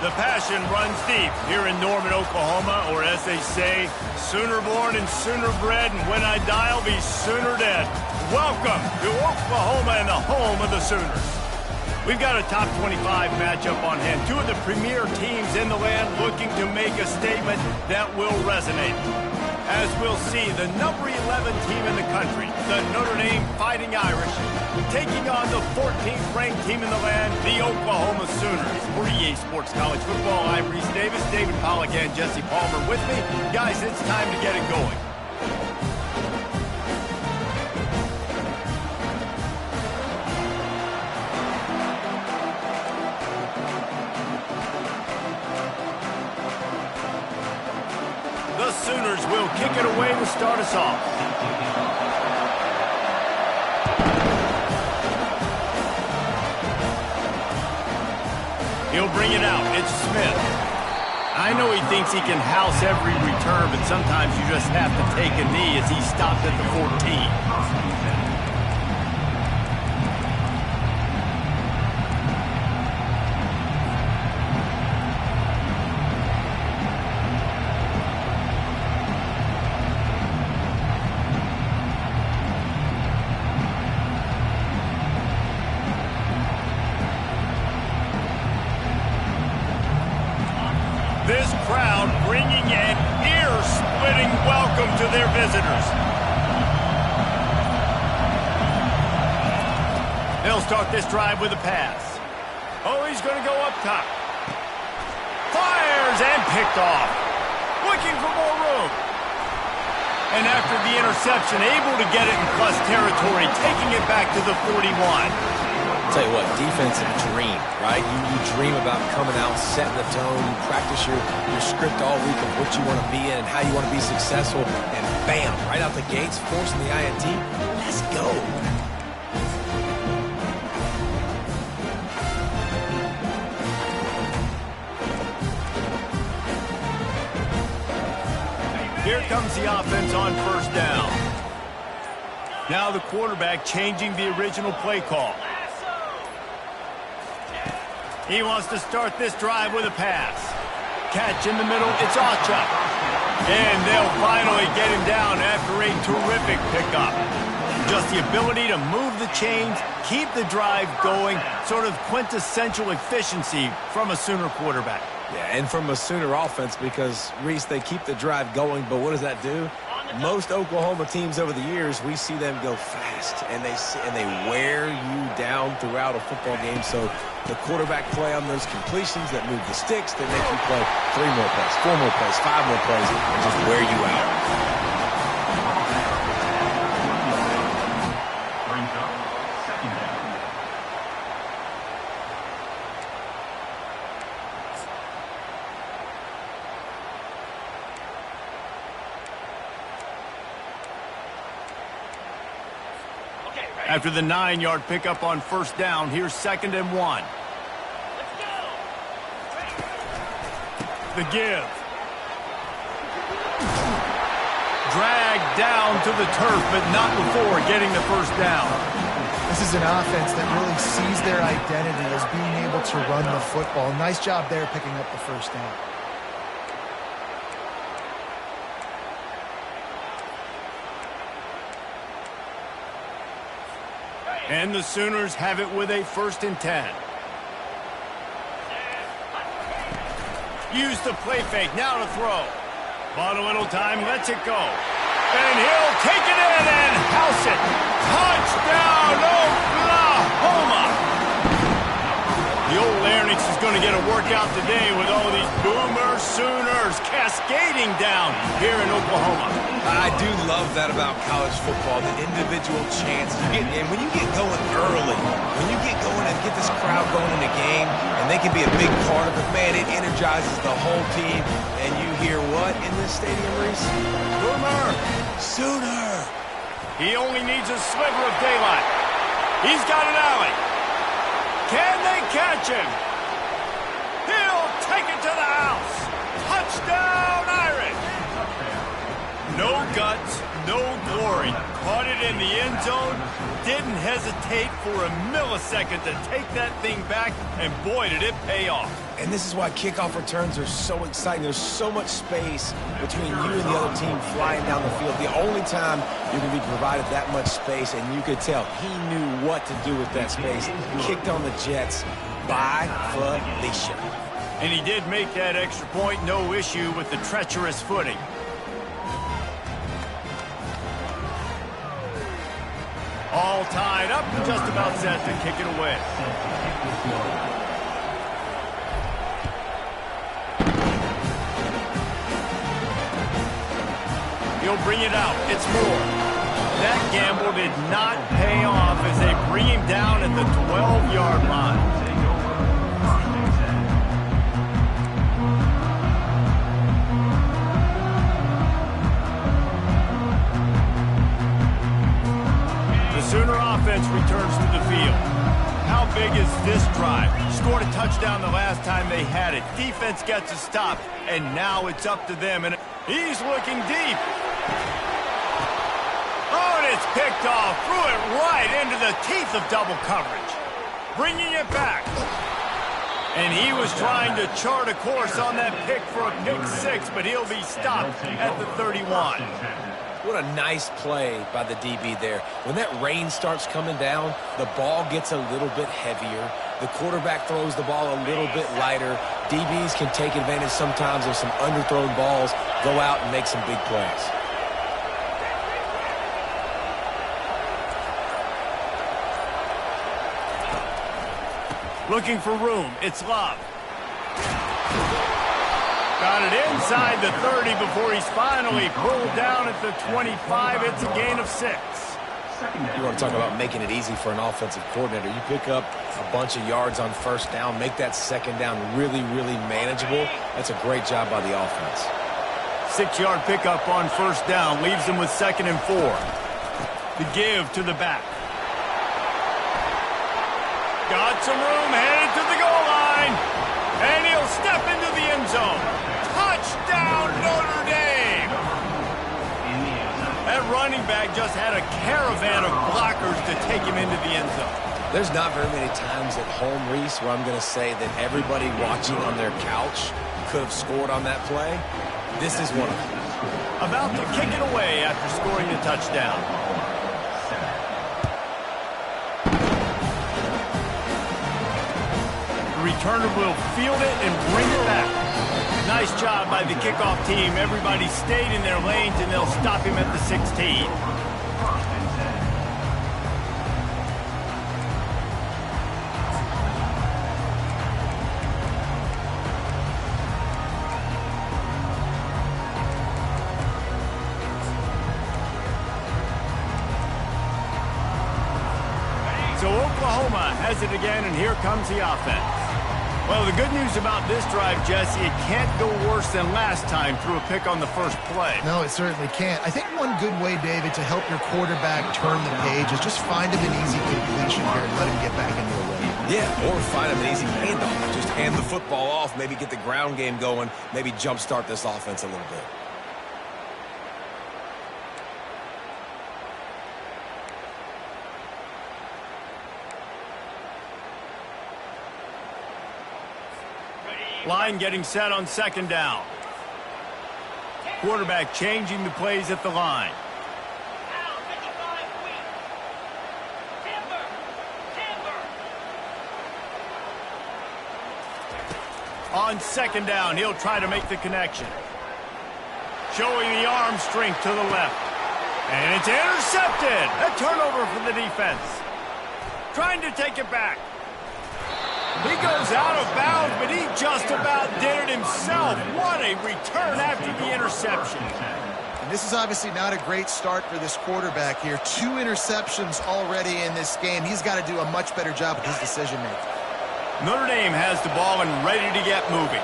The passion runs deep here in Norman, Oklahoma, or as they say, Sooner born and sooner bred, and when I die, I'll be sooner dead. Welcome to Oklahoma and the home of the Sooners. We've got a top 25 matchup on hand. Two of the premier teams in the land looking to make a statement that will resonate. As we'll see, the number 11 team in the country, the Notre Dame Fighting Irish, taking on the 14th ranked team in the land, the Oklahoma Sooners. For EA Sports College Football, I'm Reese Davis, David Pollack, and Jesse Palmer with me. Guys, it's time to get it going. The Sooners will kick it away to start us off. He'll bring it out. It's Smith. I know he thinks he can house every return, but sometimes you just have to take a knee as he stopped at the 14. This crowd bringing an ear-splitting welcome to their visitors. They'll start this drive with a pass. Oh, he's going to go up top. Fires and picked off. Looking for more room. And after the interception, able to get it in plus territory, taking it back to the 41. Tell you what, defensive dream, right? You dream about coming out, setting the tone. You practice your script all week of what you want to be in and how you want to be successful. And bam, right out the gates, forcing the INT. Let's go. Here comes the offense on first down. Now the quarterback changing the original play call. He wants to start this drive with a pass. Catch in the middle, it's Ocha. And they'll finally get him down after a terrific pickup. Just the ability to move the chains, keep the drive going, sort of quintessential efficiency from a Sooner quarterback. Yeah, and from a Sooner offense because, Reese, they keep the drive going, but what does that do? Most Oklahoma teams over the years, we see them go fast, and they wear you down throughout a football game. So the quarterback play on those completions that move the sticks, they make you play 3 more plays, 4 more plays, 5 more plays, and just wear you out. After the 9-yard pickup on first down, here's 2nd and 1. The give. Dragged down to the turf, but not before getting the first down. This is an offense that really sees their identity as being able to run the football. Nice job there picking up the first down. And the Sooners have it with a 1st and 10. Use the play fake, now to throw. Bought a little time, lets it go. And he'll take it in and house it. Touchdown, Oklahoma! The old Larynx is going to get a workout today with all these Boomer Sooners cascading down here in Oklahoma. I do love that about college football, the individual chance. And when you get going early, when you get going and get this crowd going in a game, and they can be a big part of it, man, it energizes the whole team. And you hear what in this stadium, Reese? Boomer! Sooner! He only needs a sliver of daylight. He's got an alley. Can they catch him? He'll take it to the house. Touchdown, Irish! No guts, no glory. Caught it in the end zone. Didn't hesitate for a millisecond to take that thing back, and boy, did it pay off. And this is why kickoff returns are so exciting. There's so much space between you and the other team flying down the field. The only time you're going to be provided that much space, and you could tell he knew what to do with that space. Kicked on the Jets by Felicia. And he did make that extra point, no issue with the treacherous footing. All tied up, just about set to kick it away. He'll bring it out. It's more. That gamble did not pay off as they bring him down at the 12-yard line. The Sooner offense returns to the field. How big is this drive? Scored a touchdown the last time they had it. Defense gets a stop, and now it's up to them. And he's looking deep. Oh, and it's picked off. Threw it right into the teeth of double coverage. Bringing it back. And he was trying to chart a course on that pick for a pick six, but he'll be stopped at the 31. What a nice play by the DB there. When that rain starts coming down, the ball gets a little bit heavier. The quarterback throws the ball a little bit lighter. DBs can take advantage sometimes of some underthrown balls, go out and make some big plays. Looking for room. It's Love. Got it inside the 30 before he's finally pulled down at the 25. It's a gain of 6. You want to talk about making it easy for an offensive coordinator. You pick up a bunch of yards on first down, make that second down really, really manageable. That's a great job by the offense. 6-yard pickup on first down leaves him with 2nd and 4. The give to the back. Got some room, headed to the goal line. And he'll step into the end zone. Touchdown, Notre Dame! That running back just had a caravan of blockers to take him into the end zone. There's not very many times at home, Reese, where I'm going to say that everybody watching on their couch could have scored on that play. This is one of them. About to kick it away after scoring the touchdown. The returner will field it and bring it back. Nice job by the kickoff team. Everybody stayed in their lanes, and they'll stop him at the 16. So Oklahoma has it again, and here comes the offense. Well, the good news about this drive, Jesse, it can't go worse than last time through a pick on the first play. No, it certainly can't. I think one good way, David, to help your quarterback turn the page is just find him an easy completion here and let him get back into a rhythm. Yeah, or find him an easy handoff. Just hand the football off, maybe get the ground game going, maybe jumpstart this offense a little bit. Line getting set on 2nd down. Quarterback changing the plays at the line. On 2nd down, he'll try to make the connection. Showing the arm strength to the left. And it's intercepted. A turnover for the defense. Trying to take it back. He goes out of bounds, but he just about did it himself. What a return after the interception. And this is obviously not a great start for this quarterback here. 2 interceptions already in this game. He's got to do a much better job with his decision-making. Notre Dame has the ball and ready to get moving.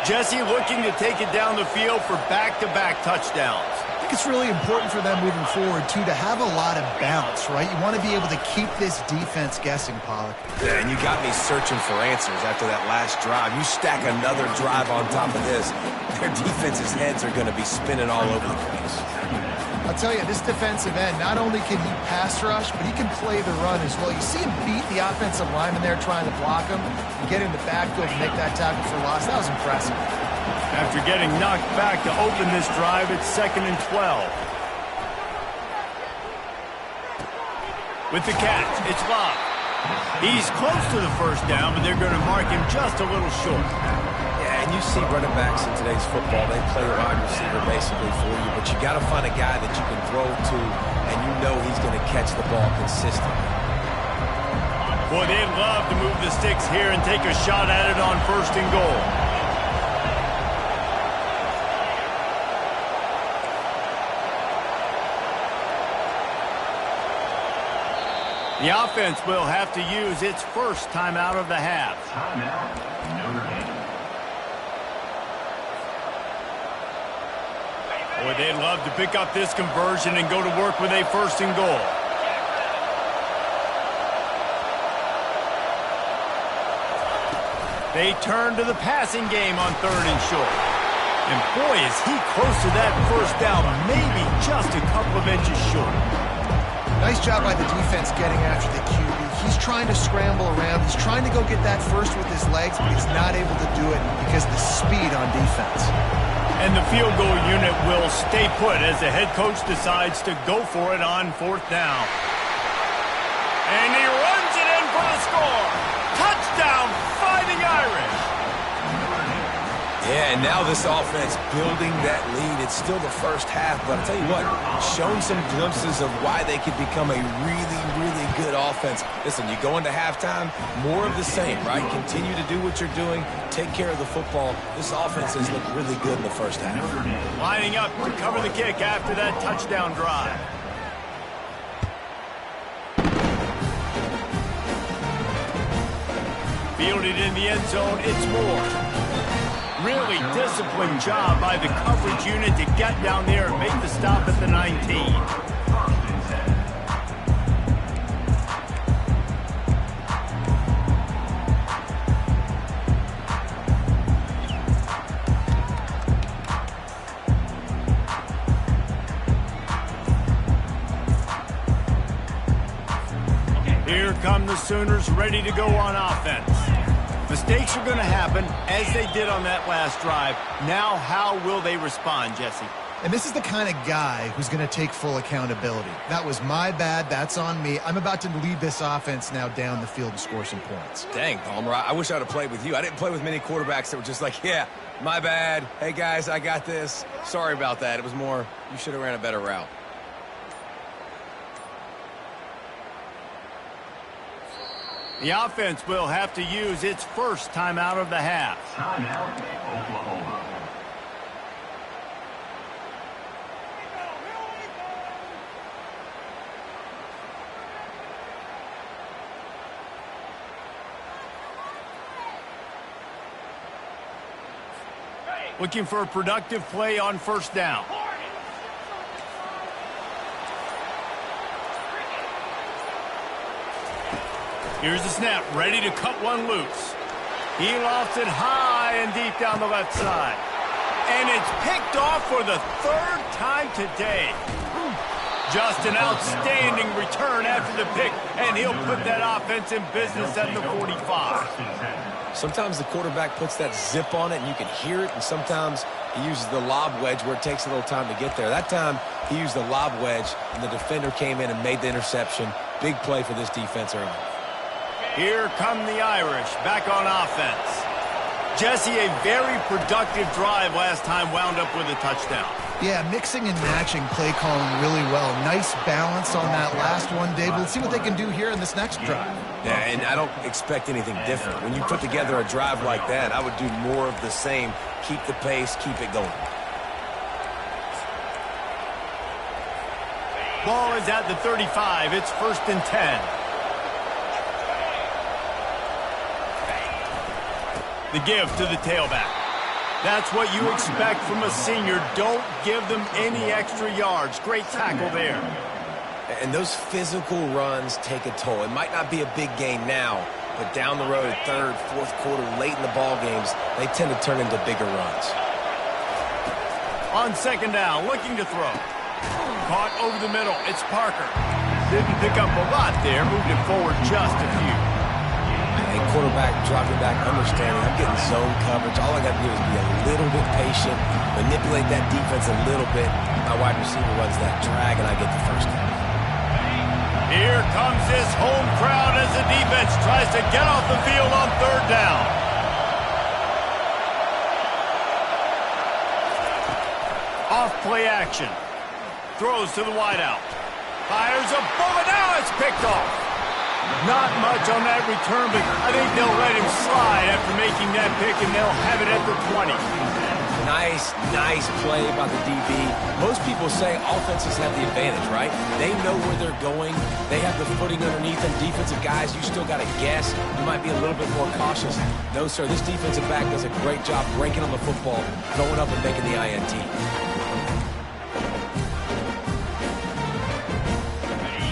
Jesse looking to take it down the field for back-to-back touchdowns. think it's really important for them moving forward, too, to have a lot of balance, right? You want to be able to keep this defense guessing, Pollock. Yeah, and you got me searching for answers after that last drive. You stack another drive on top of this, their defense's heads are going to be spinning all over the place. I'll tell you, this defensive end, not only can he pass rush, but he can play the run as well. You see him beat the offensive lineman there trying to block him and get in the backfield and make that tackle for loss. That was impressive. After getting knocked back to open this drive, it's 2nd and 12. With the catch, it's Love. He's close to the first down, but they're going to mark him just a little short. Yeah, and you see running backs in today's football, they play a wide receiver basically for you, but you got to find a guy that you can throw to, and you know he's going to catch the ball consistently. Boy, they'd love to move the sticks here and take a shot at it on 1st and goal. The offense will have to use its first timeout of the half. Timeout, Notre Dame. Boy, they'd love to pick up this conversion and go to work with a 1st and goal. They turn to the passing game on 3rd and short. And boy, is he close to that first down, maybe just a couple of inches short. Nice job by the defense getting after the QB. He's trying to scramble around. He's trying to go get that first with his legs, but he's not able to do it because of the speed on defense. And the field goal unit will stay put as the head coach decides to go for it on 4th down. And he runs it in for the score. Touchdown, Fighting Irish. Yeah, and now this offense building that lead. It's still the first half, but I'll tell you what, shown some glimpses of why they could become a really, really good offense. Listen, you go into halftime, more of the same, right? Continue to do what you're doing, take care of the football. This offense has looked really good in the first half. Lining up to cover the kick after that touchdown drive. Fielded in the end zone, it's Moore. Really disciplined job by the coverage unit to get down there and make the stop at the 19. Here come the Sooners ready to go on offense. Mistakes are going to happen, as they did on that last drive. Now, how will they respond, Jesse? And this is the kind of guy who's going to take full accountability. That was my bad. That's on me. I'm about to lead this offense now down the field and score some points. Dang, Palmer, I wish I would have played with you. I didn't play with many quarterbacks that were just like, yeah, my bad. Hey, guys, I got this. Sorry about that. It was more, you should have ran a better route. The offense will have to use its first timeout of the half. Timeout, Oklahoma. Looking for a productive play on 1st down. Here's the snap, ready to cut one loose. He lofts it high and deep down the left side. And it's picked off for the 3rd time today. Just an outstanding return after the pick, and he'll put that offense in business at the 45. Sometimes the quarterback puts that zip on it, and you can hear it, and sometimes he uses the lob wedge where it takes a little time to get there. That time, he used the lob wedge, and the defender came in and made the interception. Big play for this defense early. Here come the Irish, back on offense. Jesse, a very productive drive last time, wound up with a touchdown. Yeah, mixing and matching play calling really well. Nice balance on that last one, Dave. Let's see what they can do here in this next drive. Yeah, and I don't expect anything different. When you put together a drive like that, I would do more of the same. Keep the pace, keep it going. Ball is at the 35. It's 1st and 10. The give to the tailback. That's what you expect from a senior. Don't give them any extra yards. Great tackle there. And those physical runs take a toll. It might not be a big gain now, but down the road, third, fourth quarter, late in the ball games, they tend to turn into bigger runs. On second down, looking to throw. Caught over the middle. It's Parker. Didn't pick up a lot there. Moved it forward just a few. And quarterback dropping back, understanding I'm getting zone coverage. All I got to do is be a little bit patient, manipulate that defense a little bit. My wide receiver runs that drag, and I get the first down. Here comes this home crowd as the defense tries to get off the field on third down. Off play action. Throws to the wideout. Fires a bullet. Now it's picked off. Not much on that return, but I think they'll let him slide after making that pick, and they'll have it at the 20. Nice play by the DB. Most people say offenses have the advantage, right? They know where they're going. They have the footing underneath them. Defensive guys, you still got to guess. You might be a little bit more cautious. No, sir, this defensive back does a great job breaking on the football, going up and making the INT.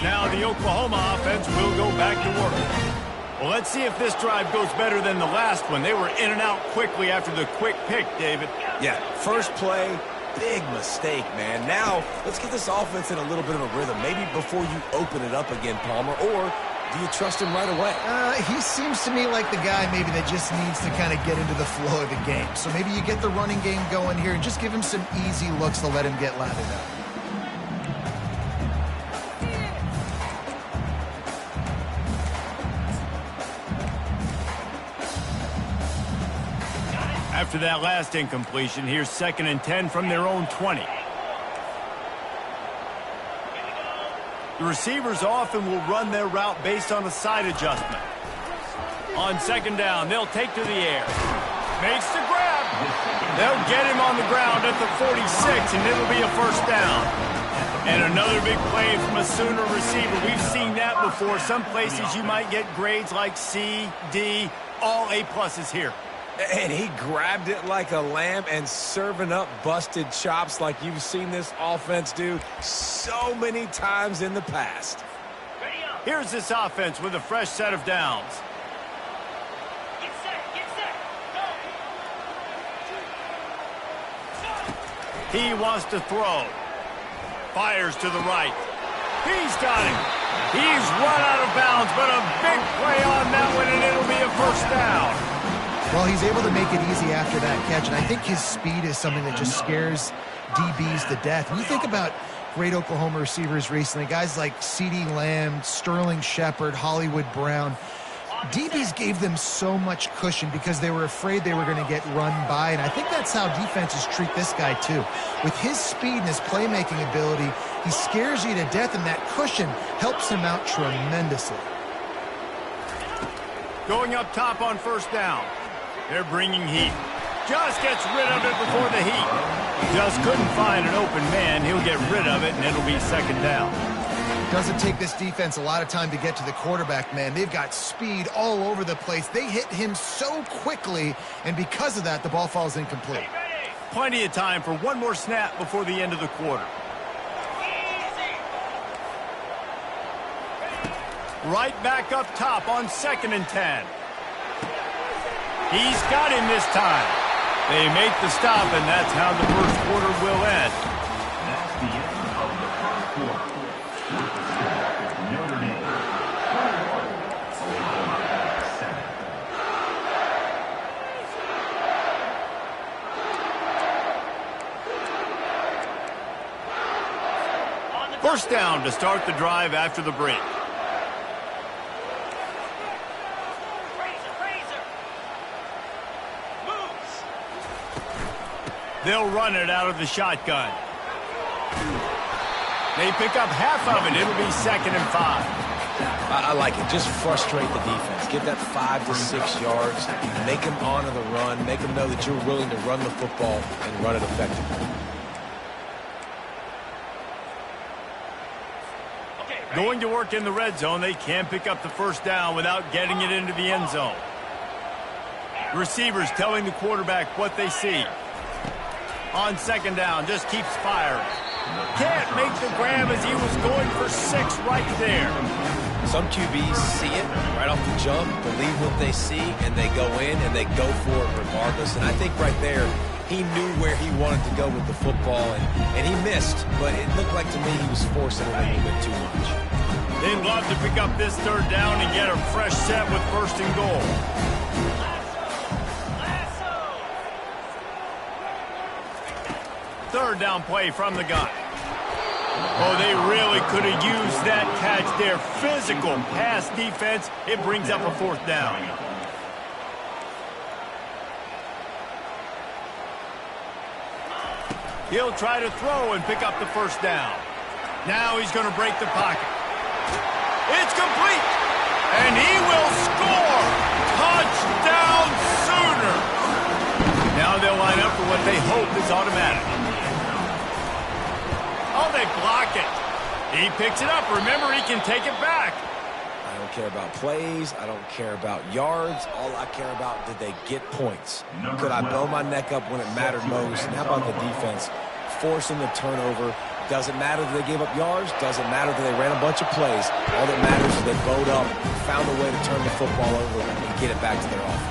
Now the Oklahoma offense will go back to work. Well, let's see if this drive goes better than the last one. They were in and out quickly after the quick pick, David. Yeah, first play, big mistake, man. Now, let's get this offense in a little bit of a rhythm. Maybe before you open it up again, Palmer, or do you trust him right away? He seems to me like the guy maybe that just needs to kind of get into the flow of the game. So maybe you get the running game going here and just give him some easy looks to let him get lathered up. After that last incompletion, here's 2nd and 10 from their own 20. The receivers often will run their route based on a side adjustment. On second down, they'll take to the air. Makes the grab. They'll get him on the ground at the 46, and it'll be a first down. And another big play from a Sooner receiver. We've seen that before. Some places you might get grades like C, D, all A-pluses here. And he grabbed it like a lamb and serving up busted chops like you've seen this offense do so many times in the past. Here's this offense with a fresh set of downs. Get set, go. He wants to throw. Fires to the right. He's got him. He's run out of bounds, but a big play on that one, and it'll be a first down. Well, he's able to make it easy after that catch, and I think his speed is something that just scares DBs to death. When you think about great Oklahoma receivers recently, guys like CeeDee Lamb, Sterling Shepard, Hollywood Brown, DBs gave them so much cushion because they were afraid they were going to get run by, and I think that's how defenses treat this guy too. With his speed and his playmaking ability, he scares you to death, and that cushion helps him out tremendously. Going up top on first down. They're bringing heat. Just gets rid of it before the heat. Just couldn't find an open man. He'll get rid of it, and it'll be second down. Doesn't take this defense a lot of time to get to the quarterback, man. They've got speed all over the place. They hit him so quickly, and because of that, the ball falls incomplete. Plenty of time for one more snap before the end of the quarter. Right back up top on 2nd and 10. He's got him this time. They make the stop, and that's how the first quarter will end. That's the end of the first quarter. With the score, Notre Dame 41, Oklahoma 7. First down to start the drive after the break. They'll run it out of the shotgun. They pick up half of it. It'll be 2nd and 5. I like it. Just frustrate the defense. Get that 5 to 6 yards. Make them honor the run. Make them know that you're willing to run the football and run it effectively. Going to work in the red zone. They can't pick up the first down without getting it into the end zone. Receivers telling the quarterback what they see. On second down, just keeps firing. Can't make the grab as he was going for 6 right there. Some QBs see it right off the jump, believe what they see, and they go in and they go for it regardless. And I think right there, he knew where he wanted to go with the football, and he missed, but it looked like to me he was forcing it a little bit too much. They'd love to pick up this third down and get a fresh set with first and goal. Third down play from the gun. Oh, they really could have used that catch there. Physical pass defense. It brings up a fourth down. He'll try to throw and pick up the first down. Now he's going to break the pocket. It's complete. And he will score. Touchdown Sooners. Now they'll line up for what they hope is automatic. Oh, they block it. He picks it up. Remember, he can take it back. I don't care about plays. I don't care about yards. All I care about, did they get points? Could I blow my neck up when it mattered most? And how about the defense? Forcing the turnover. Doesn't matter that they gave up yards. Doesn't matter that they ran a bunch of plays. All that matters is they bowed up, found a way to turn the football over, and get it back to their offense.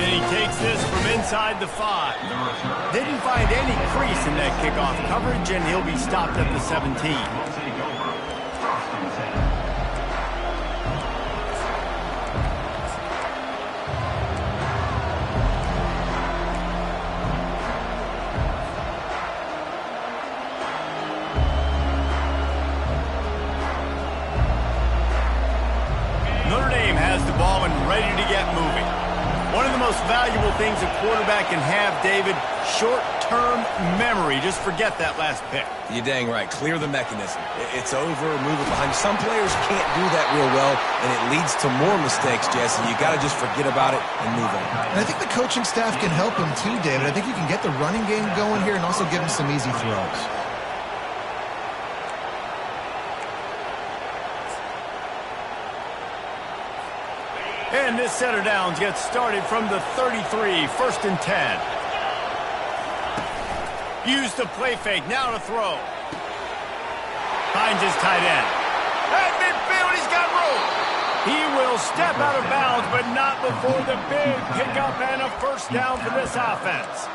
And he takes this from inside the 5. Didn't find any crease in that kickoff coverage, and he'll be stopped at the 17. Notre Dame has the ball and ready to get moving. One of the most valuable things a quarterback can have, David, short-term memory. Just forget that last pick. You're dang right. Clear the mechanism. It's over, move it behind you. Some players can't do that real well, and it leads to more mistakes, Jesse. You got to just forget about it and move on. And I think the coaching staff can help him too, David. I think you can get the running game going here and also give him some easy throws. And this set of downs gets started from the 33, first and 10. Use the play fake, now to throw. Finds his tight end. At midfield, he's got room. He will step out of bounds, but not before the big pickup and a first down for this offense.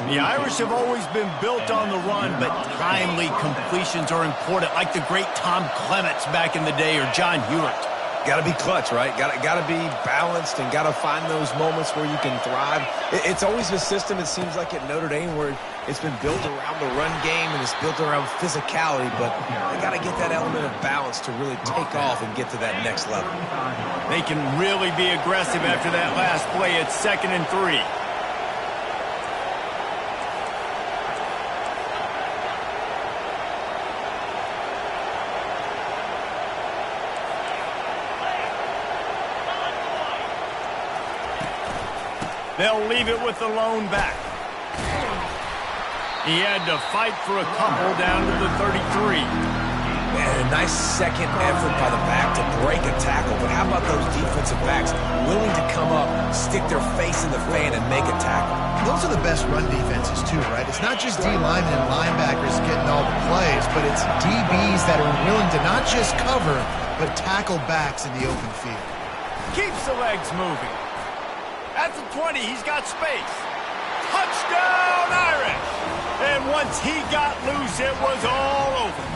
The Irish have always been built on the run, but timely completions are important, like the great Tom Clements back in the day or John Hewitt. Got to be clutch, right? Got to be balanced and got to find those moments where you can thrive. It's always a system, it seems like, at Notre Dame where it's been built around the run game and it's built around physicality, but they got to get that element of balance to really take off and get to that next level. They can really be aggressive after that last play. It's 2nd and 3. They'll leave it with the lone back. He had to fight for a couple down to the 33. Man, a nice second effort by the back to break a tackle. But how about those defensive backs willing to come up, stick their face in the fan, and make a tackle? Those are the best run defenses too, right? It's not just D linemen and linebackers getting all the plays, but it's DBs that are willing to not just cover, but tackle backs in the open field. Keeps the legs moving. At the 20, he's got space. Touchdown, Irish! And once he got loose, it was all over.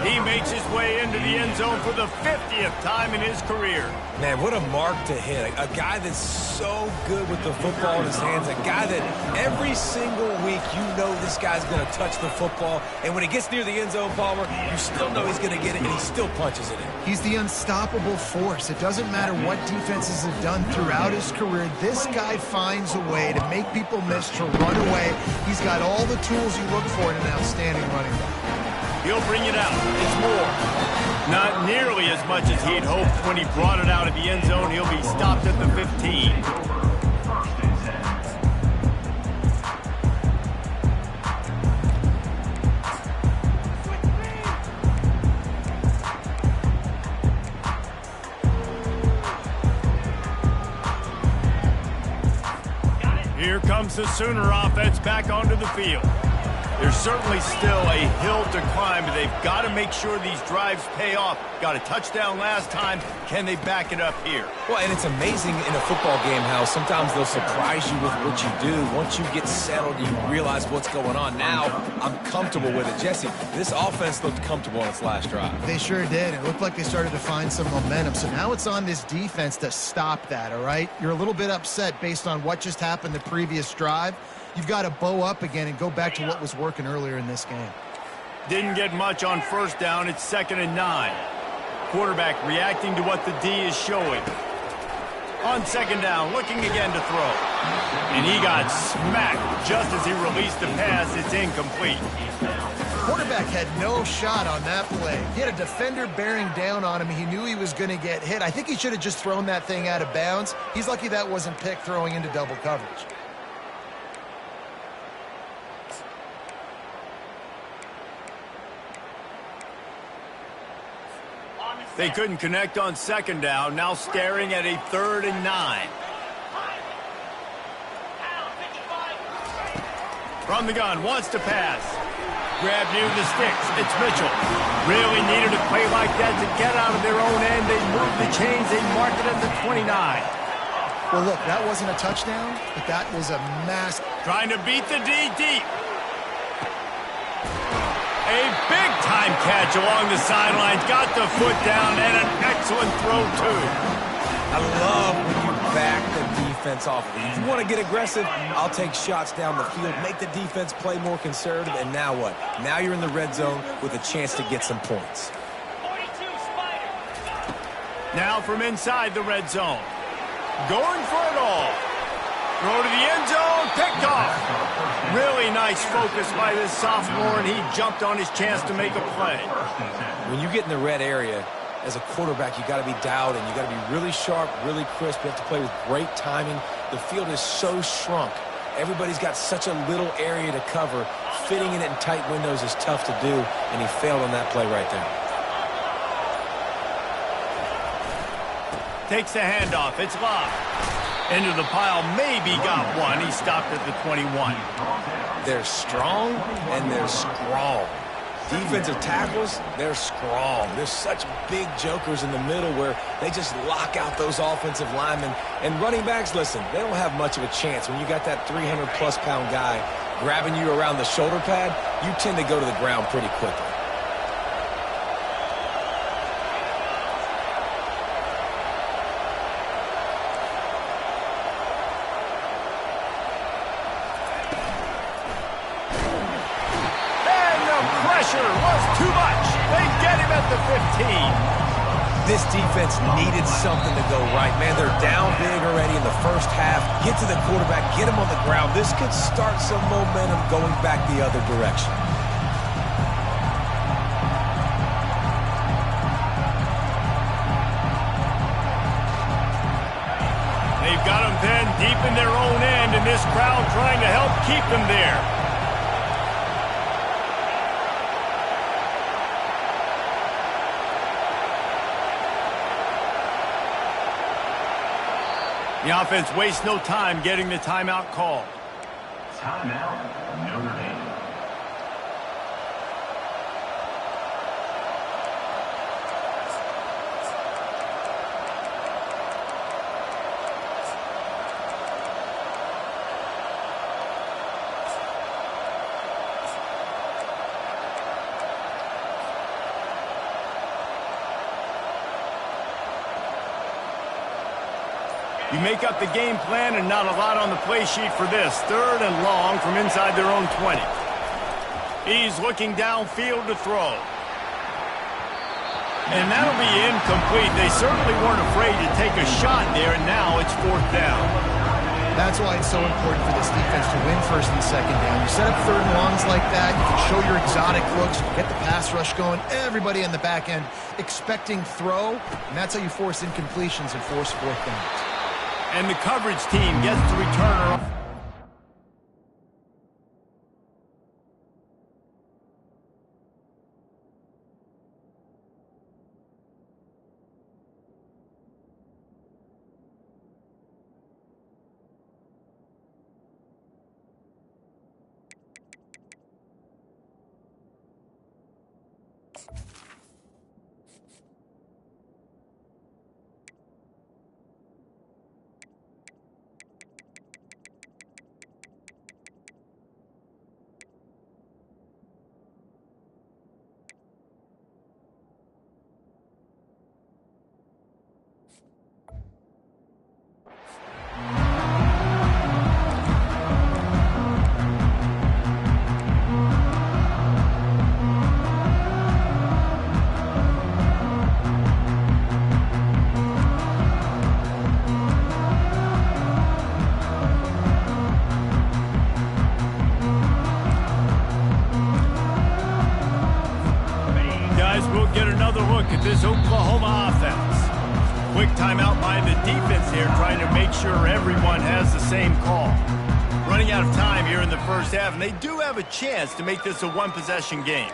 He makes his way into the end zone for the 50th time in his career. Man, what a mark to hit. A guy that's so good with the football in his hands. A guy that every single week you know this guy's going to touch the football. And when he gets near the end zone, Palmer, you still know he's going to get it, and he still punches it in. He's the unstoppable force. It doesn't matter what defenses have done throughout his career. This guy finds a way to make people miss, to run away. He's got all the tools you look for in an outstanding running back. He'll bring it out. It's more. Not nearly as much as he'd hoped when he brought it out at the end zone. He'll be stopped at the 15. Here comes the Sooner offense back onto the field. There's certainly still a hill to climb, but they've got to make sure these drives pay off. Got a touchdown last time. Can they back it up here? Well, and it's amazing in a football game how sometimes they'll surprise you with what you do. Once you get settled, you realize what's going on. Now, I'm comfortable with it. Jesse, this offense looked comfortable on its last drive. They sure did. It looked like they started to find some momentum. So now it's on this defense to stop that, all right? You're a little bit upset based on what just happened the previous drive. You've got to bow up again and go back to what was working earlier in this game. Didn't get much on first down. It's 2nd and 9. Quarterback reacting to what the D is showing. On 2nd down, looking again to throw. And he got smacked just as he released the pass. It's incomplete. Quarterback had no shot on that play. He had a defender bearing down on him. He knew he was going to get hit. I think he should have just thrown that thing out of bounds. He's lucky that wasn't picked throwing into double coverage. They couldn't connect on 2nd down. Now staring at a 3rd and 9. From the gun, wants to pass. Grab near the sticks. It's Mitchell. Really needed a play like that to get out of their own end. They moved the chains. They marked it at the 29. Well, look, that wasn't a touchdown, but that was a mass. Trying to beat the D deep. A big-time catch along the sidelines. Got the foot down and an excellent throw, too. I love when you back the defense off. If you want to get aggressive, I'll take shots down the field, make the defense play more conservative, and now what? Now you're in the red zone with a chance to get some points. 42 Spider. Now from inside the red zone. Going for it all. Throw to the end zone, picked off. Really nice focus by this sophomore, and he jumped on his chance to make a play. When you get in the red area, as a quarterback, you got to be dialed in. You got to be really sharp, really crisp. You have to play with great timing. The field is so shrunk. Everybody's got such a little area to cover. Fitting in it in tight windows is tough to do, and he failed on that play right there. Takes the handoff. It's locked. Into the pile, maybe got one. He stopped at the 21. They're strong, and they're strong. Defensive tackles, they're strong. There's such big jokers in the middle where they just lock out those offensive linemen. And running backs, listen, they don't have much of a chance. When you got that 300-plus pound guy grabbing you around the shoulder pad, you tend to go to the ground pretty quickly. Was too much. They get him at the 15. This defense needed something to go right. Man, they're down big already in the first half. Get to the quarterback, get him on the ground. This could start some momentum going back the other direction. They've got him then deep in their own end, and this crowd trying to help keep them there. The offense wastes no time getting the timeout call. Timeout, Notre Dame. You make up the game plan and not a lot on the play sheet for this. 3rd and long from inside their own 20. He's looking downfield to throw. And that'll be incomplete. They certainly weren't afraid to take a shot there, and now it's 4th down. That's why it's so important for this defense to win 1st and 2nd down. You set up 3rd and longs like that, you can show your exotic looks, you get the pass rush going, everybody on the back end expecting throw, and that's how you force incompletions and force 4th downs. And the coverage team gets to return her. look at this Oklahoma offense. Quick timeout by the defense here, trying to make sure everyone has the same call. Running out of time here in the first half, and they do have a chance to make this a one-possession game.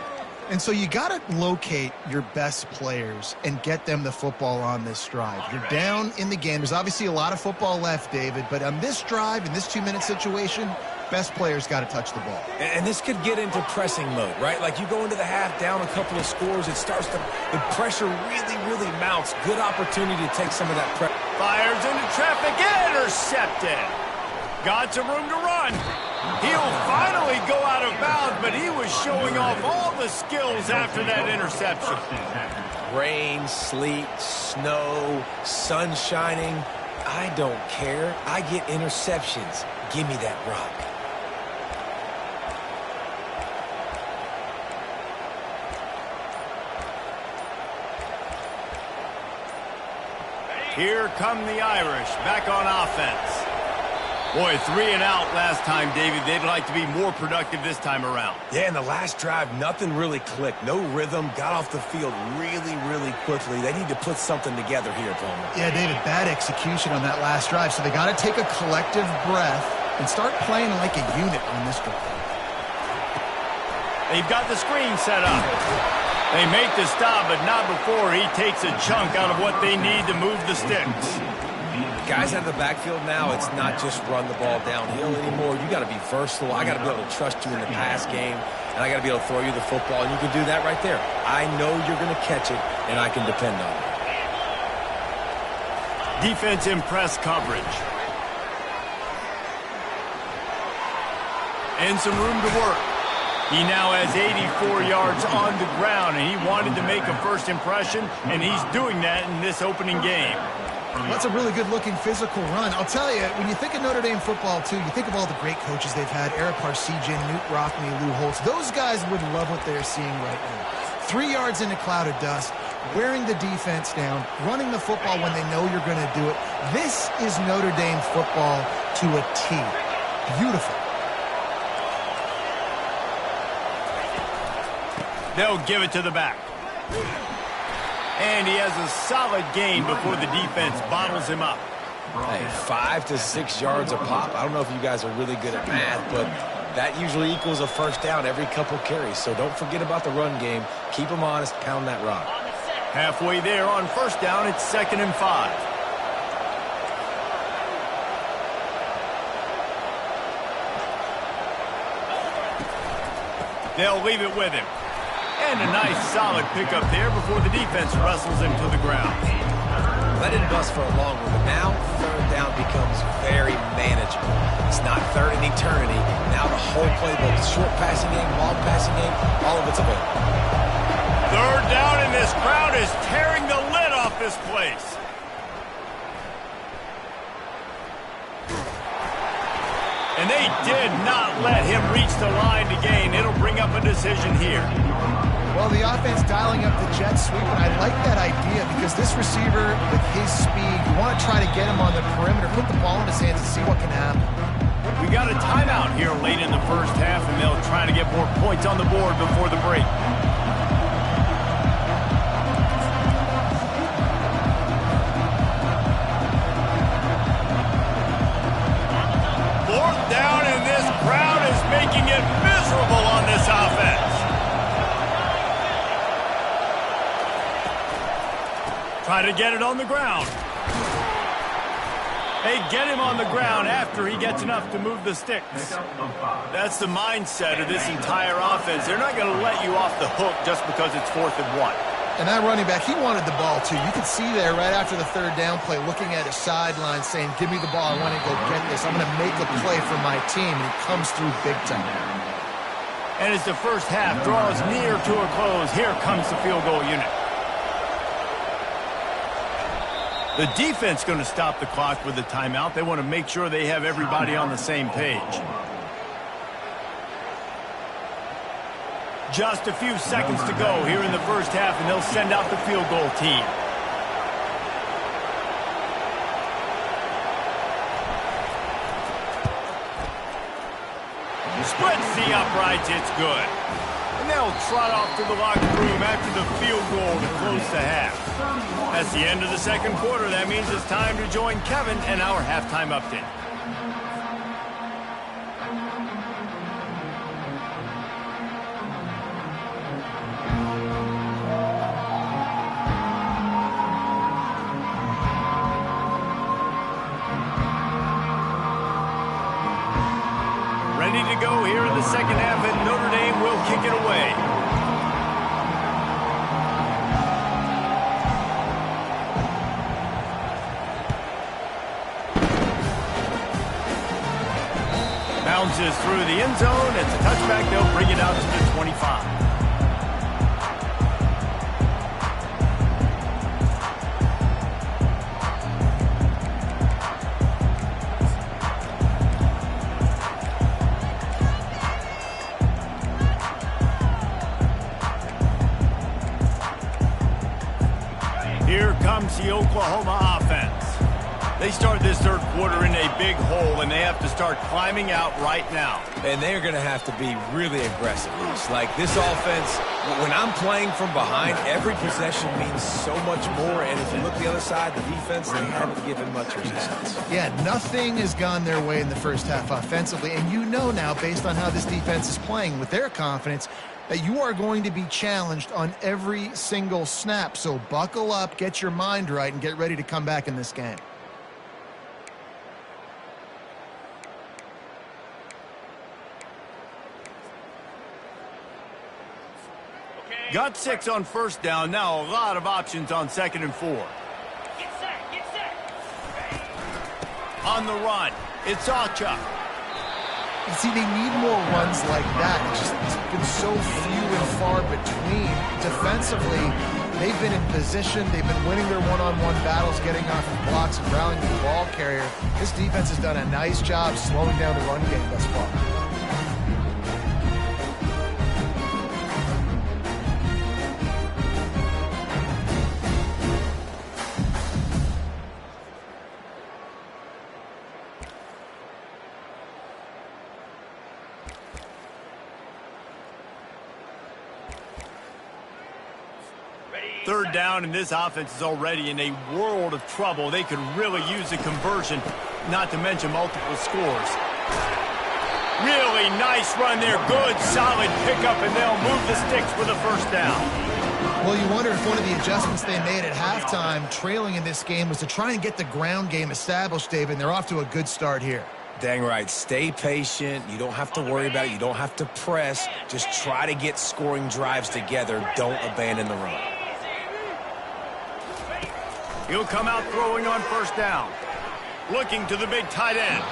And so you got to locate your best players and get them the football on this drive. You're down in the game. There's obviously a lot of football left, David, but on this drive, in this 2-minute situation, best players got to touch the ball. And this could get into pressing mode, right? Like you go into the half down a couple of scores, the pressure really mounts. Good opportunity to take some of that pressure. Fires into traffic, intercepted. Got some room to run. He'll finally go out of bounds, but he was showing off all the skills after that interception. Rain, sleet, snow, sun shining. I don't care. I get interceptions. Give me that rock. Here come the Irish, back on offense. Boy, 3 and out last time, David. They'd like to be more productive this time around. Yeah, in the last drive, nothing really clicked. No rhythm, got off the field really quickly. They need to put something together here, Palmer. Yeah, David, bad execution on that last drive, so they got to take a collective breath and start playing like a unit on this drive. They've got the screen set up. They make the stop, but not before he takes a chunk out of what they need to move the sticks. Guys out of the backfield now, it's not just run the ball downhill anymore. You got to be versatile. I got to be able to trust you in the pass game, and I got to be able to throw you the football, and you can do that right there. I know you're going to catch it, and I can depend on it. Defense in press coverage. And some room to work. He now has 84 yards on the ground, and he wanted to make a first impression, and he's doing that in this opening game. That's a really good-looking physical run. I'll tell you, when you think of Notre Dame football, too, you think of all the great coaches they've had, Eric Parsegian, Newt Rockne, Lou Holtz. Those guys would love what they're seeing right now. 3 yards in a cloud of dust, wearing the defense down, running the football when they know you're going to do it. This is Notre Dame football to a T. Beautiful. They'll give it to the back. And he has a solid gain before the defense bottles him up. Hey, 5 to 6 yards a pop. I don't know if you guys are really good at math, but that usually equals a first down every couple carries. So don't forget about the run game. Keep them honest. Pound that rock. Halfway there on first down, it's 2nd and 5. They'll leave it with him. And a nice solid pickup there before the defense wrestles him to the ground. That didn't bust for a long one, but now third down becomes very manageable. It's not third in eternity. Now the whole playbook, short passing game, long passing game, all of it's available. Third down, and this crowd is tearing the lid off this place. And they did not let him reach the line to gain. It'll bring up a decision here. Well, the offense dialing up the jet sweep, and I like that idea because this receiver, with his speed, you want to try to get him on the perimeter, put the ball in his hands and see what can happen. We got a timeout here late in the first half, and they'll try to get more points on the board before the break. Fourth down, and this crowd is making it miserable on this offense. Try to get it on the ground. They get him on the ground after he gets enough to move the sticks. That's the mindset of this entire offense. They're not going to let you off the hook just because it's 4th and 1. And that running back, he wanted the ball, too. You could see there right after the third down play, looking at his sideline, saying, give me the ball. I want to go get this. I'm going to make a play for my team. And he comes through big time. And as the first half draws near to a close, here comes the field goal unit. The defense going to stop the clock with the timeout. They want to make sure they have everybody on the same page. Just a few seconds to go here in the first half, and they'll send out the field goal team. Splits the uprights. It's good. and they'll trot off to the locker room after the field goal to close the half. That's the end of the second quarter. That means it's time to join Kevin and our halftime update. Ready to go here in the second half, and Notre Dame will kick it away. Bounces through the end zone. It's a touchback. They'll bring it out to the 25. Here comes the Oklahoma offense. They start this third quarter in a big hole, and they have to start climbing out right now. And they're going to have to be really aggressive, Reese. Like this offense, when I'm playing from behind, every possession means so much more. And if you look the other side, the defense, they haven't given much resistance. Yeah, nothing has gone their way in the first half offensively. And you know now, based on how this defense is playing with their confidence, that you are going to be challenged on every single snap. So buckle up, get your mind right, and get ready to come back in this game. Got 6 on first down. Now a lot of options on 2nd and 4. Get set, get set. On the run, it's Acha. You see, they need more runs like that. It's been so few and far between. Defensively, they've been in position. They've been winning their one-on-one battles, getting off of blocks and rallying the ball carrier. This defense has done a nice job slowing down the run game thus far. Third down, and this offense is already in a world of trouble. They could really use a conversion, not to mention multiple scores. Really nice run there. Good, solid pickup, and they'll move the sticks for the first down. Well, you wonder if one of the adjustments they made at halftime, trailing in this game, was to try and get the ground game established, David, and they're off to a good start here. Dang right. Stay patient. You don't have to worry about it. You don't have to press. Just try to get scoring drives together. Don't abandon the run. He'll come out throwing on first down. Looking to the big tight end.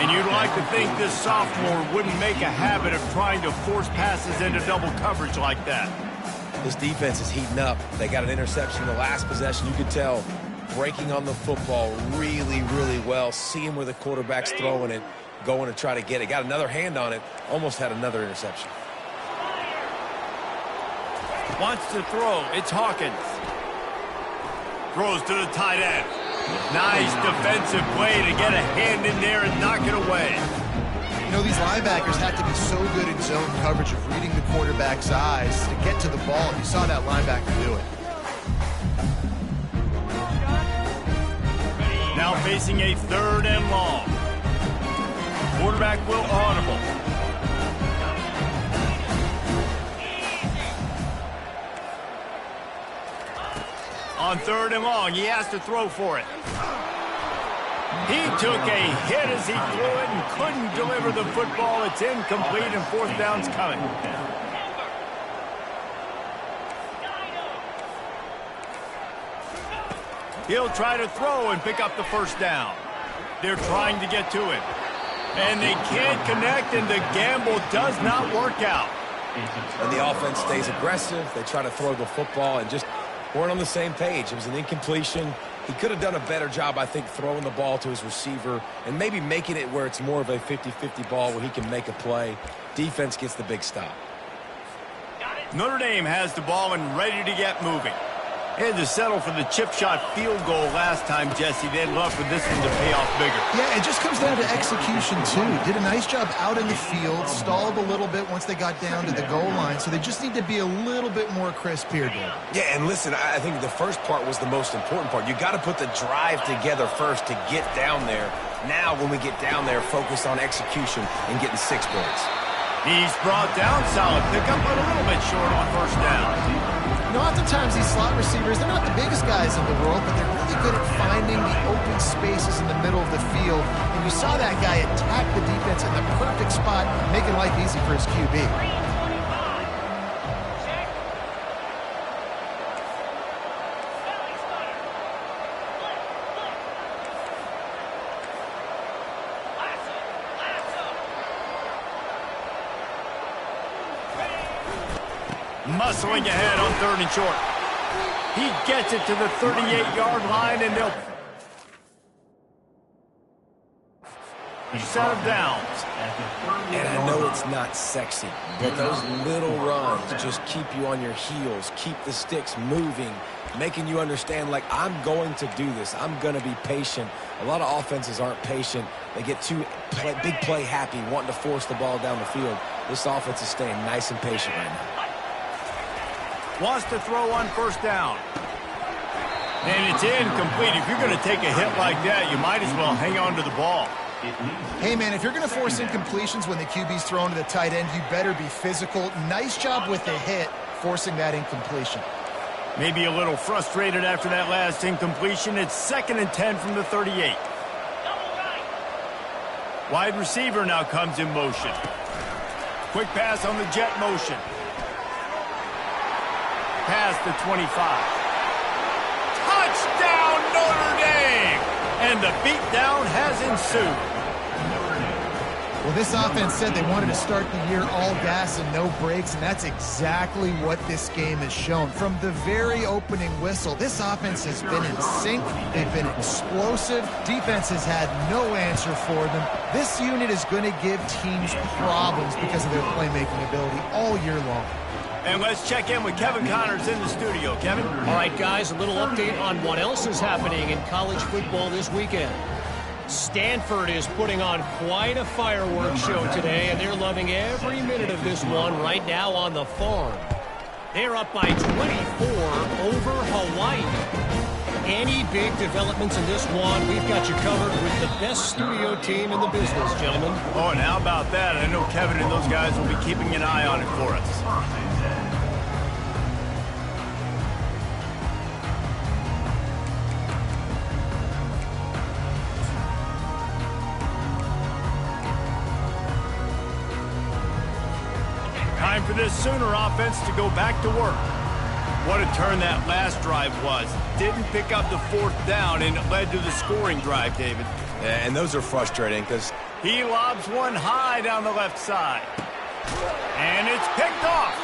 And you'd like to think this sophomore wouldn't make a habit of trying to force passes into double coverage like that. This defense is heating up. They got an interception the last possession. You could tell breaking on the football really, really well. Seeing where the quarterback's throwing it, going to try to get it. Got another hand on it. Almost had another interception. Wants to throw. It's Hawkins. Throws to the tight end. Nice defensive play to get a hand in there and knock it away. You know, these linebackers have to be so good in zone coverage of reading the quarterback's eyes to get to the ball. You saw that linebacker do it. Now facing a 3rd and long. Quarterback will audible. On 3rd and long, he has to throw for it. He took a hit as he threw it and couldn't deliver the football. It's incomplete, and 4th down's coming. He'll try to throw and pick up the first down. They're trying to get to him. And they can't connect, and the gamble does not work out. And the offense stays aggressive. They try to throw the football and just weren't on the same page. It was an incompletion. He could have done a better job, I think, throwing the ball to his receiver and maybe making it where it's more of a 50-50 ball where he can make a play. Defense gets the big stop. Notre Dame has the ball and ready to get moving. They had to settle for the chip shot field goal last time, Jesse. They'd love for this one to pay off bigger. Yeah, it just comes down to execution, too. Did a nice job out in the field, stalled a little bit once they got down to the goal line, so they just need to be a little bit more crisp here, David. Yeah, and listen, I think the first part was the most important part. You got to put the drive together first to get down there. Now, when we get down there, focus on execution and getting 6 points. He's brought down, solid pickup, but a little bit short on first down. You know, oftentimes these slot receivers, they're not the biggest guys in the world, but they're really good at finding the open spaces in the middle of the field. And you saw that guy attack the defense in the perfect spot, making life easy for his QB. Muscling ahead on 3rd and short. He gets it to the 38-yard line, and they'll set him down. And I know it's not sexy, but those little runs just keep you on your heels, keep the sticks moving, making you understand, like, I'm going to do this. I'm going to be patient. A lot of offenses aren't patient. They get too big play happy, wanting to force the ball down the field. This offense is staying nice and patient right now. Wants to throw on first down. And it's incomplete. If you're going to take a hit like that, you might as well hang on to the ball. Hey, man, if you're going to force incompletions when the QB's thrown to the tight end, you better be physical. Nice job with the hit, forcing that incompletion. Maybe a little frustrated after that last incompletion. It's 2nd and 10 from the 38. Wide receiver now comes in motion. Quick pass on the jet motion. Past the 25. Touchdown, Notre Dame! And the beatdown has ensued. Well, this offense said they wanted to start the year all gas and no brakes, and that's exactly what this game has shown. From the very opening whistle, this offense has been in sync. They've been explosive. Defense has had no answer for them. This unit is going to give teams problems because of their playmaking ability all year long. And let's check in with Kevin Connors in the studio. Kevin? All right, guys, a little update on what else is happening in college football this weekend. Stanford is putting on quite a fireworks show today, and they're loving every minute of this one right now on the farm. They're up by 24 over Hawaii. Any big developments in this one, we've got you covered with the best studio team in the business, gentlemen. Oh, and how about that? I know Kevin and those guys will be keeping an eye on it for us. Time for this Sooner offense to go back to work. What a turn that last drive was. Didn't pick up the 4th down, and it led to the scoring drive, David. Yeah, and those are frustrating because he lobs one high down the left side. And it's picked off.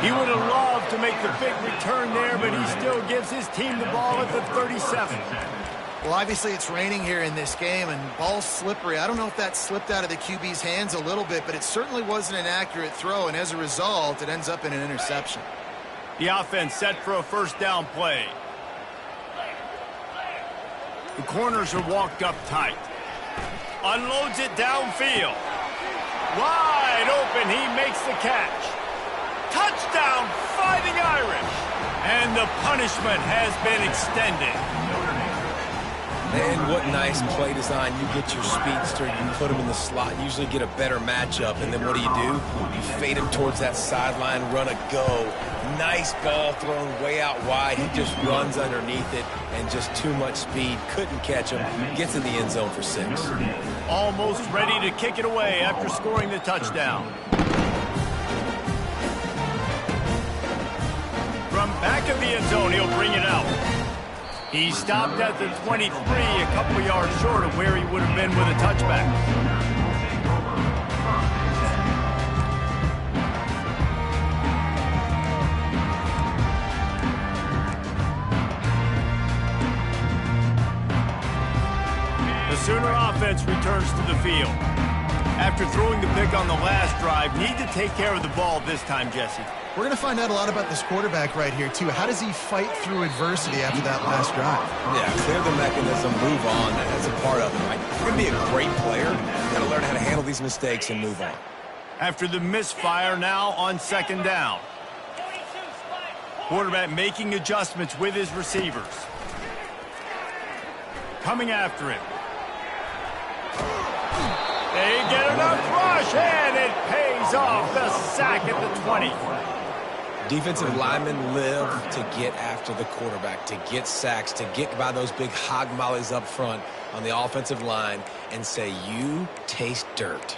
He would have loved to make the big return there, but he still gives his team the ball at the 37. Well, obviously it's raining here in this game, and ball's slippery. I don't know if that slipped out of the QB's hands a little bit, but it certainly wasn't an accurate throw, and as a result, it ends up in an interception. The offense set for a first down play. The corners are walked up tight. Unloads it downfield. Wide open, he makes the catch. Touchdown, Fighting Irish. And the punishment has been extended. And what nice play design. You get your speedster, you put him in the slot, usually get a better matchup, and then what do? You fade him towards that sideline, run a go. Nice ball thrown way out wide. He just runs underneath it, and just too much speed. Couldn't catch him. Gets in the end zone for 6. Almost ready to kick it away after scoring the touchdown. From back of the end zone, he'll bring it out. He stopped at the 23, a couple yards short of where he would have been with a touchback. The Sooner offense returns to the field. After throwing the pick on the last drive, need to take care of the ball this time, Jesse. We're going to find out a lot about this quarterback right here, too. How does he fight through adversity after that last drive? Yeah, clear the mechanism, move on. That's a part of it, right? If you're going to be a great player, you got to learn how to handle these mistakes and move on. After the misfire, now on second down. Quarterback making adjustments with his receivers. Coming after him. They get enough rush, and it pays off. The sack at the 20. Defensive linemen live to get after the quarterback, to get sacks, to get by those big hog mollies up front on the offensive line and say, you taste dirt.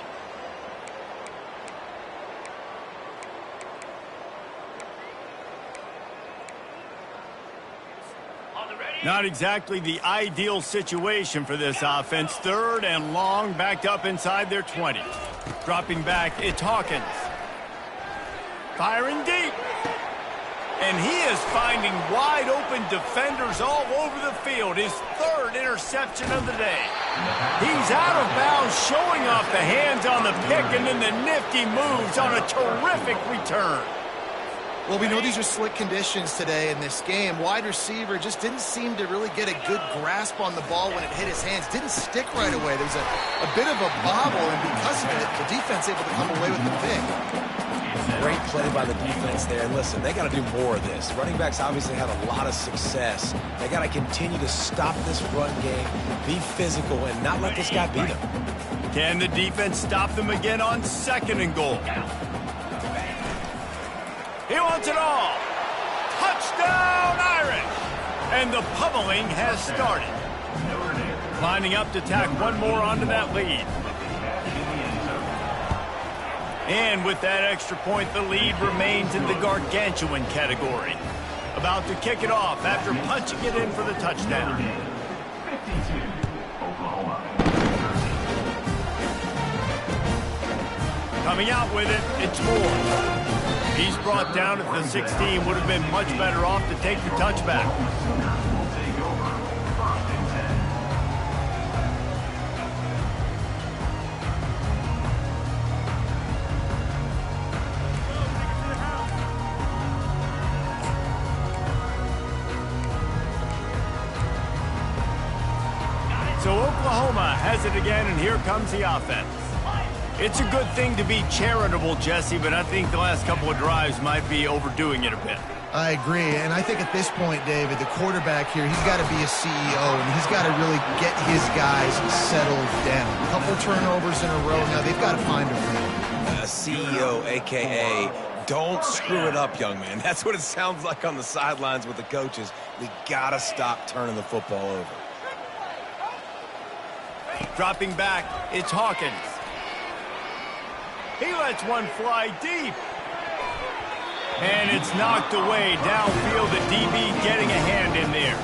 Not exactly the ideal situation for this offense. Third and long, backed up inside their 20. Dropping back, it's Hawkins. Firing deep. And he is finding wide open defenders all over the field. His third interception of the day. He's out of bounds, showing off the hands on the pick, and then the nifty moves on a terrific return. Well, we know these are slick conditions today in this game. Wide receiver just didn't seem to really get a good grasp on the ball when it hit his hands. Didn't stick right away. There was a bit of a bobble, and because of it, the defense able to come away with the pick. Great play by the defense there. And listen, they got to do more of this. Running backs obviously had a lot of success. They got to continue to stop this run game, be physical, and not let this guy beat them. Can the defense stop them again on second and goal? He wants it all. Touchdown, Irish! And the pummeling has started. Lining up to tack one more onto that lead. And with that extra point, the lead remains in the gargantuan category. About to kick it off after punching it in for the touchdown. 52, Oklahoma. Coming out with it, it's Moore. He's brought down at the 16. Would have been much better off to take the touchback. So Oklahoma has it again, and here comes the offense. It's a good thing to be charitable, Jesse, but I think the last couple of drives might be overdoing it a bit. I agree, and I think at this point, David, the quarterback here, he's got to be a CEO, and he's got to really get his guys settled down. A couple turnovers in a row. Now they've got to find a rhythm. CEO, a.k.a. don't screw it up, young man. That's what it sounds like on the sidelines with the coaches. We got to stop turning the football over. Dropping back, it's Hawkins. He lets one fly deep. And it's knocked away downfield. The DB getting a hand in there.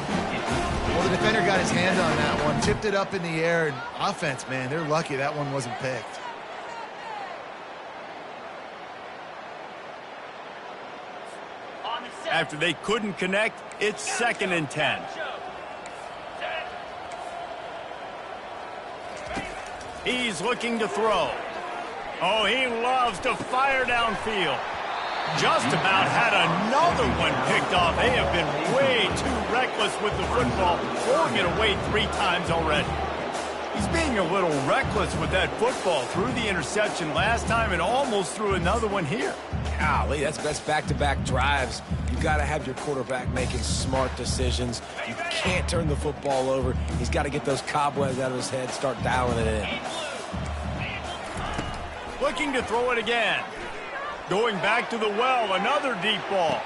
Well, the defender got his hand on that one, tipped it up in the air, and offense, man, they're lucky that one wasn't picked. After they couldn't connect, it's 2nd and 10. He's looking to throw. Oh, he loves to fire downfield. Just about had another one picked off. They have been way too reckless with the football, throwing it away 3 times already. He's being a little reckless with that football. Threw the interception last time and almost threw another one here. Golly, that's best back-to-back drives. You got to have your quarterback making smart decisions. You can't turn the football over. He's got to get those cobwebs out of his head, start dialing it in. Looking to throw it again. Going back to the well, another deep ball.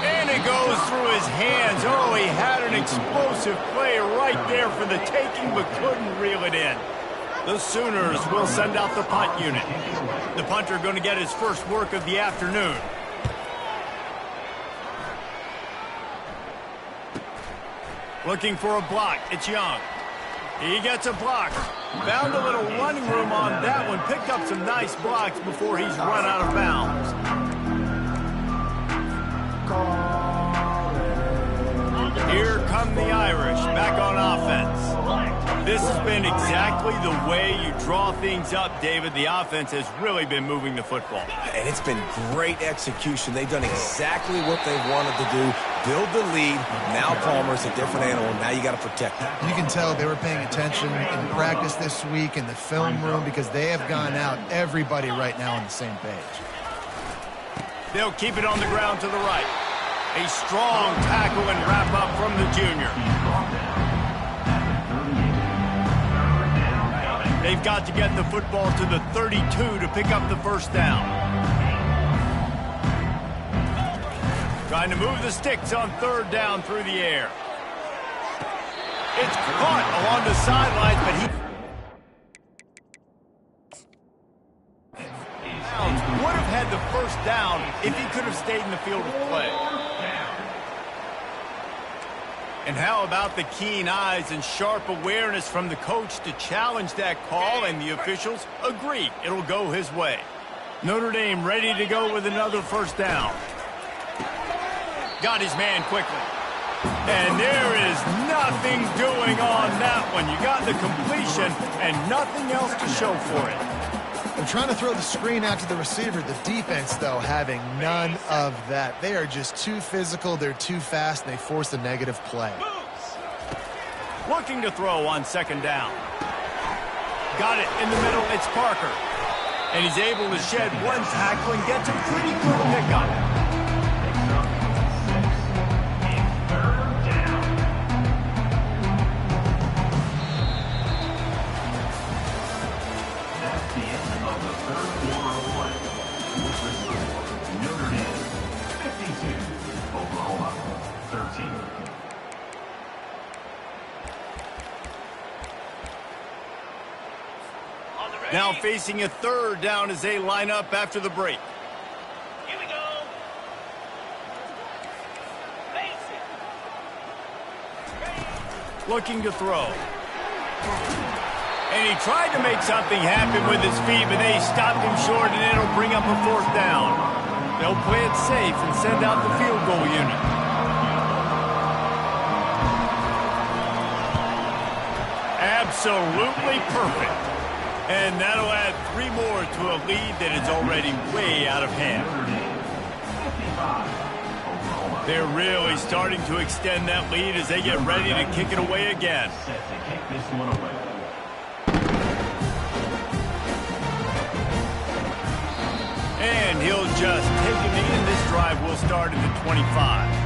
And it goes through his hands. Oh, he had an explosive play right there for the taking, but couldn't reel it in. The Sooners will send out the punt unit. The punter going to get his first work of the afternoon. Looking for a block. It's Young. He gets a block. Found a little running room on that one. Picked up some nice blocks before he's run out of bounds. Here come the Irish back on offense. This has been exactly the way you draw things up, David. The offense has really been moving the football. And it's been great execution. They've done exactly what they wanted to do. Build the lead. Now Palmer's a different animal. Now you got to protect him. You can tell they were paying attention in practice this week in the film room because they have gone out, everybody right now on the same page. They'll keep it on the ground to the right. A strong tackle and wrap up from the junior. They've got to get the football to the 32 to pick up the first down. Trying to move the sticks on third down through the air. It's caught along the sidelines, but he would have had the first down if he could have stayed in the field of play. And how about the keen eyes and sharp awareness from the coach to challenge that call, and the officials agree it'll go his way. Notre Dame ready to go with another first down. Got his man quickly. And there is nothing doing on that one. You got the completion and nothing else to show for it. They're trying to throw the screen out to the receiver. The defense, though, having none of that. They are just too physical, they're too fast, and they force a negative play. Looking to throw on second down. Got it in the middle, it's Parker. And he's able to shed one tackle and gets a pretty good pickup. Now facing a third down as they line up after the break. Here we go. Face it. Looking to throw. And he tried to make something happen with his feet, but they stopped him short, and it'll bring up a fourth down. They'll play it safe and send out the field goal unit. Absolutely perfect. And that'll add 3 more to a lead that is already way out of hand. They're really starting to extend that lead as they get ready to kick it away again. And he'll just take a knee, and this drive will start at the 25.